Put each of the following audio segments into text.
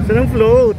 Saan ang float?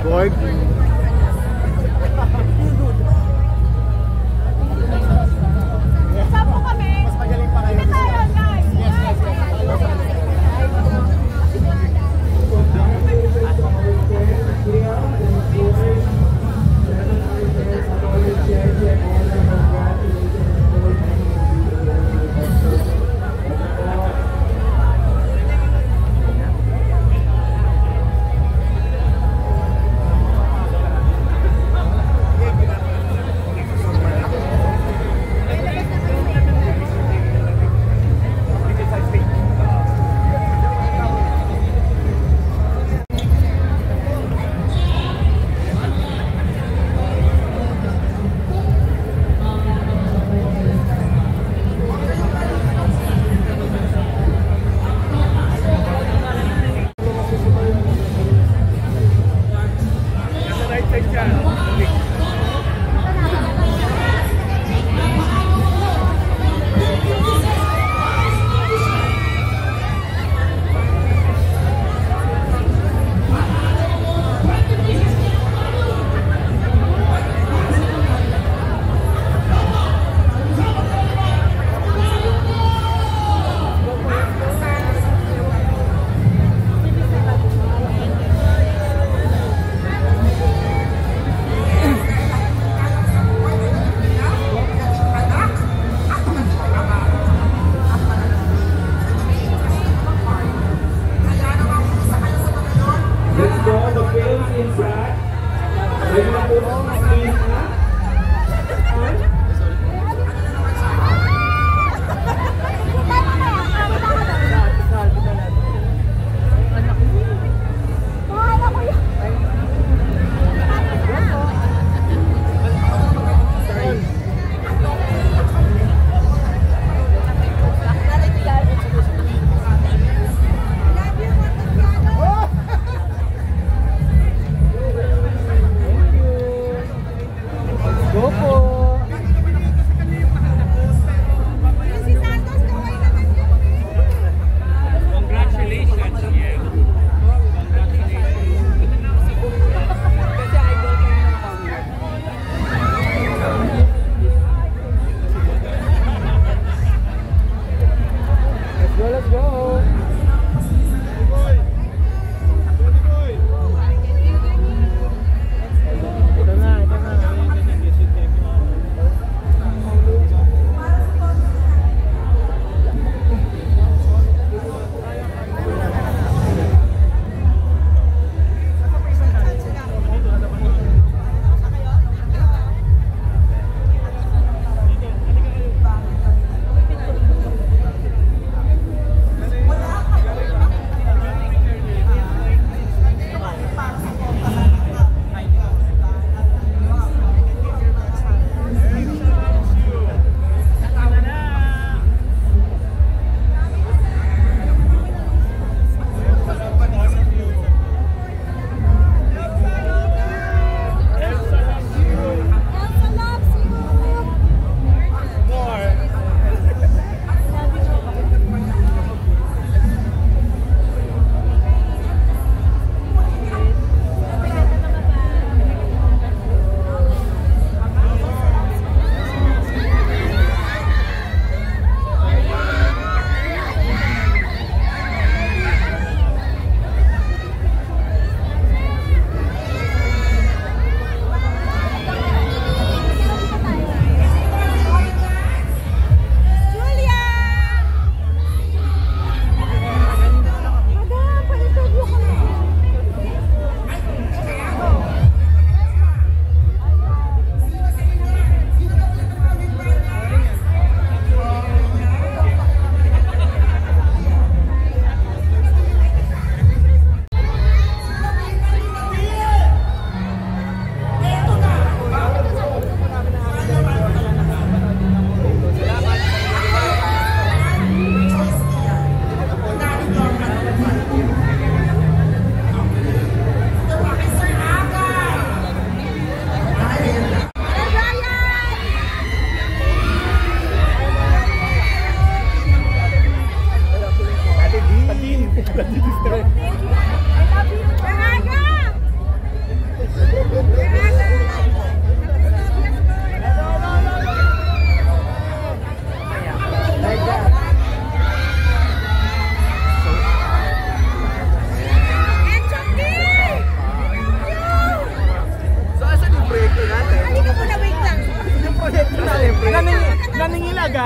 Board.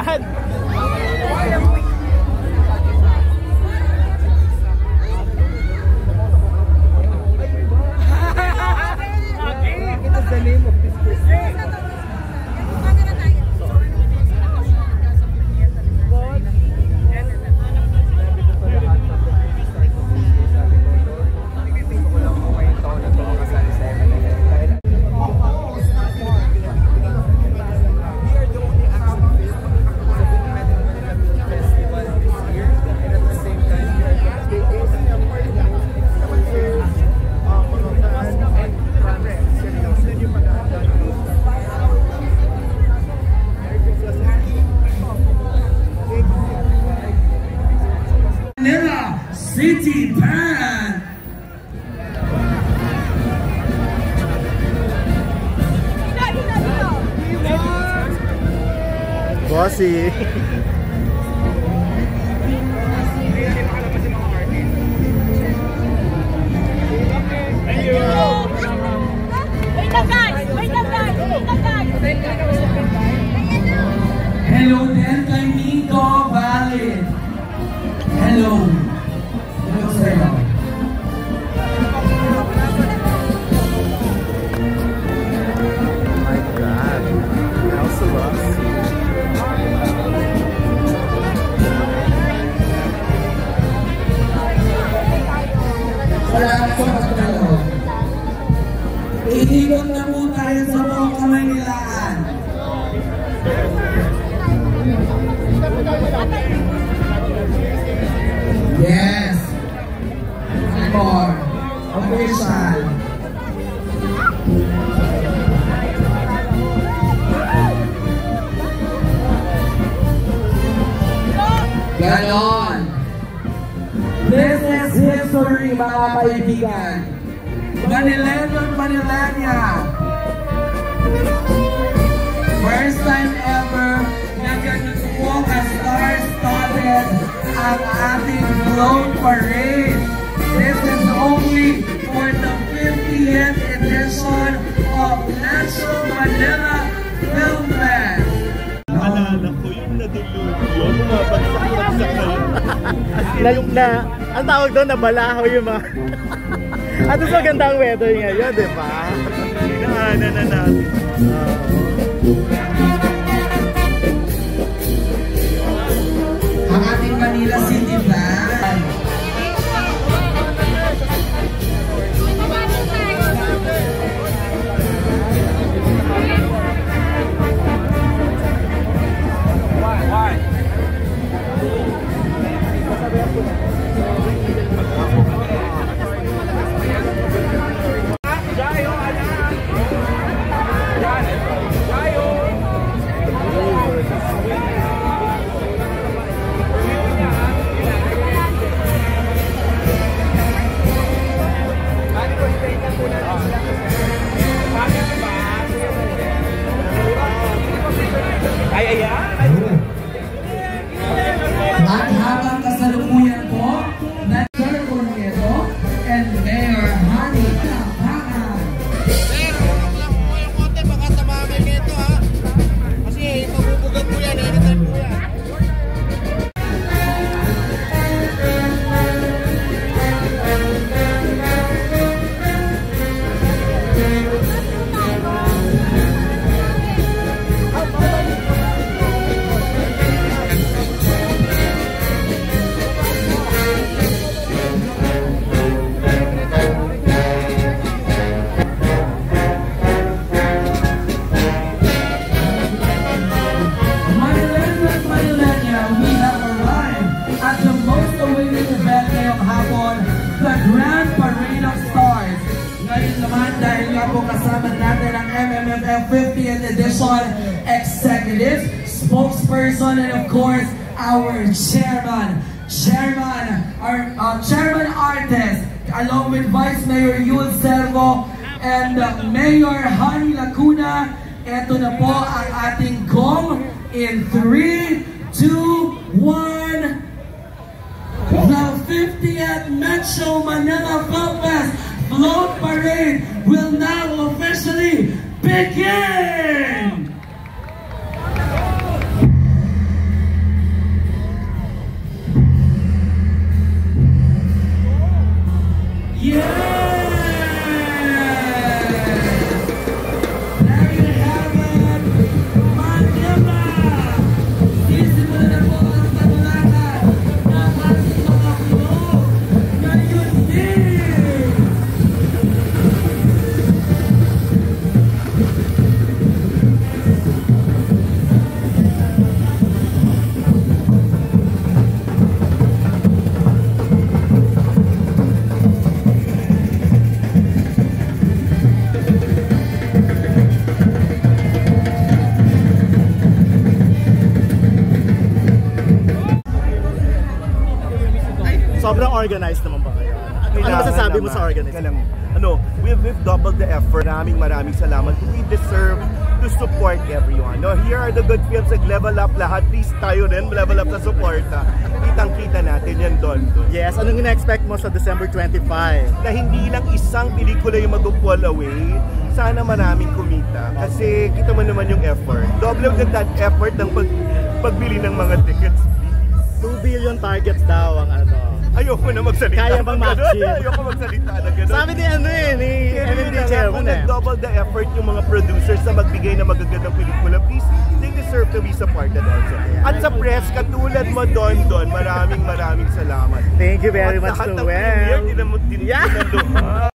yan. The name of this person. City Band. Bossy. Hello din kay Nico Valley. Hello. Hello sa'yo. My God. Elsa Rossi. Salamat po kayo. Iikot na po tayo sa buong Kamaynilaan. Yes. More. Official. Ganon. This is history, mga kaibigan. Manilenya. First time ever na ganun po ka-star-studded ang ating float parade. This is only for the 50th edition of Metro Manila Film Fest. Naalala ko yung nadilubyo, bumabagsak-bagsak Na, ang tawag doon, nabalaho yung mga... At mas maganda ang weather ngayon, di ba? Inaanan na natin. Ang ating Manila City Band. At habang kasalukuyan po, Sir Corneto and Mayor Hani Kapangan. Sir, huwag lang po yung konti, baka tamamin nito ha. Kasi mabubugat po yan, anytime po yan. Kasama natin ang MMFF 50th edition executive, spokesperson, and of course our chairman artist, along with Vice Mayor Yul Servo and Mayor Hani Lacuna. Ito na po ang ating gong in 3, 2, 1. The 50th Metro Manila Film Fest Float Parade will now officially begin! organized naman ba kayo? Ano masasabi mo sa organization? We've doubled the effort. Maraming salamat. We deserve to support everyone. No, here are the good films. Level up lahat. Please tayo rin, level up sa support. Kitang-kita natin yan doon. Yes, anong ina-expect mo sa December 25? Na hindi lang isang pelikula yung mag-fall away, sana maraming kumita. Kasi kita mo naman yung effort. Double of that effort ng pagbili ng mga tickets. 2 billion targets daw ang ano. Ayoko na magsalita. Kaya bang match-in? Ayoko magsalita na gano'n. Sabi ni ni MMD Chairman double the effort yung mga producers na magbigay na magagandang pelikula. Please, they deserve to be supported also. At sa press, katulad mo Don, maraming salamat. Thank you very much, Noel. At lahat ng premiere,